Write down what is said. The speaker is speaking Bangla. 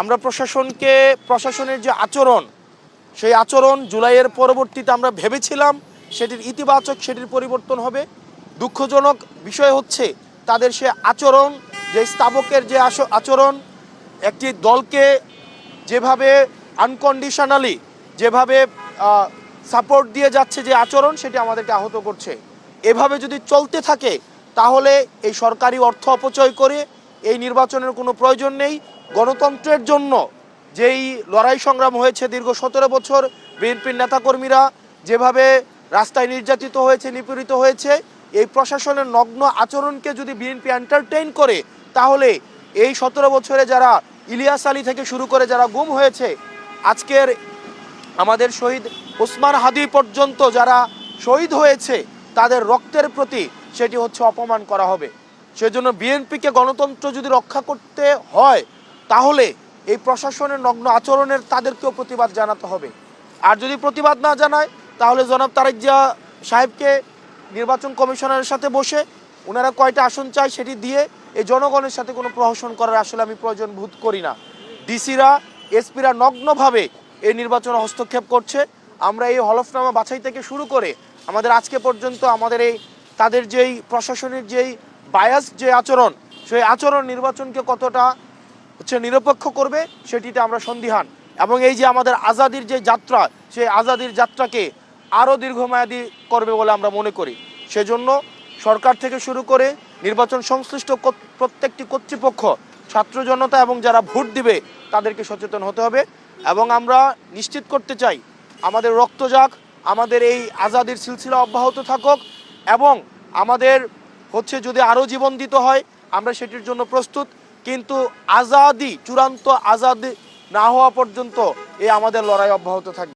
আমরা প্রশাসনের যে আচরণ, সেই আচরণ জুলাইয়ের পরবর্তীতে আমরা ভেবেছিলাম সেটির ইতিবাচক, সেটির পরিবর্তন হবে। দুঃখজনক বিষয় হচ্ছে তাদের সে আচরণ, যে স্থাবকের যে আচরণ, একটি দলকে যেভাবে আনকন্ডিশনালি যেভাবে সাপোর্ট দিয়ে যাচ্ছে যে আচরণ, সেটি আমাদেরকে আহত করছে। এভাবে যদি চলতে থাকে তাহলে এই সরকারি অর্থ অপচয় করে এই নির্বাচনের কোনো প্রয়োজন নেই। গণতন্ত্রের জন্য যেই লড়াই সংগ্রাম হয়েছে দীর্ঘ 17 বছর, বিএনপির নেতাকর্মীরা যেভাবে রাস্তায় নির্যাতিত হয়েছে, নিপীড়িত হয়েছে, এই প্রশাসনের নগ্ন আচরণকে যদি বিএনপি এন্টারটেইন করে তাহলে এই 17 বছরে যারা ইলিয়াস আলী থেকে শুরু করে যারা গুম হয়েছে, আজকের আমাদের শহীদ ওসমান হাদি পর্যন্ত যারা শহীদ হয়েছে, তাদের রক্তের প্রতি সেটি হচ্ছে অপমান করা হবে। সেজন্য বিএনপিকে গণতন্ত্র যদি রক্ষা করতে হয় তাহলে এই প্রশাসনের নগ্ন আচরণের তাদেরকেও প্রতিবাদ জানাতে হবে। আর যদি প্রতিবাদ না জানায় তাহলে জনাব তারেক জিয়া সাহেবকে নির্বাচন কমিশনারের সাথে বসে ওনারা কয়টা আসন চায় সেটি দিয়ে এই জনগণের সাথে কোনো প্রহসন করার আসলে আমি প্রয়োজন বোধ করি না। ডিসিরা, এসপিরা নগ্নভাবে এই নির্বাচনে হস্তক্ষেপ করছে। আমরা এই হলফনামা বাছাই থেকে শুরু করে আমাদের আজকে পর্যন্ত আমাদের এই তাদের যেই প্রশাসনের যেই বায়াস যে আচরণ, সেই আচরণ নির্বাচনকে কতটা নিরপেক্ষ করবে সেটিতে আমরা সন্দিহান। এবং এই যে আমাদের আজাদির যে যাত্রা, সেই আজাদির যাত্রাকে আরও দীর্ঘমেয়াদী করবে বলে আমরা মনে করি। সেজন্য সরকার থেকে শুরু করে নির্বাচন সংশ্লিষ্ট প্রত্যেকটি কর্তৃপক্ষ, ছাত্র জনতা এবং যারা ভোট দিবে তাদেরকে সচেতন হতে হবে। এবং আমরা নিশ্চিত করতে চাই আমাদের রক্ত যাক, আমাদের এই আজাদির সিলসিলা অব্যাহত থাকুক, এবং আমাদের যদি আরও জীবন দিতে হয় আমরা সেটির জন্য প্রস্তুত। কিন্তু আজাদি, চূড়ান্ত আজাদি না হওয়া পর্যন্ত এই আমাদের লড়াই অব্যাহত থাকবে।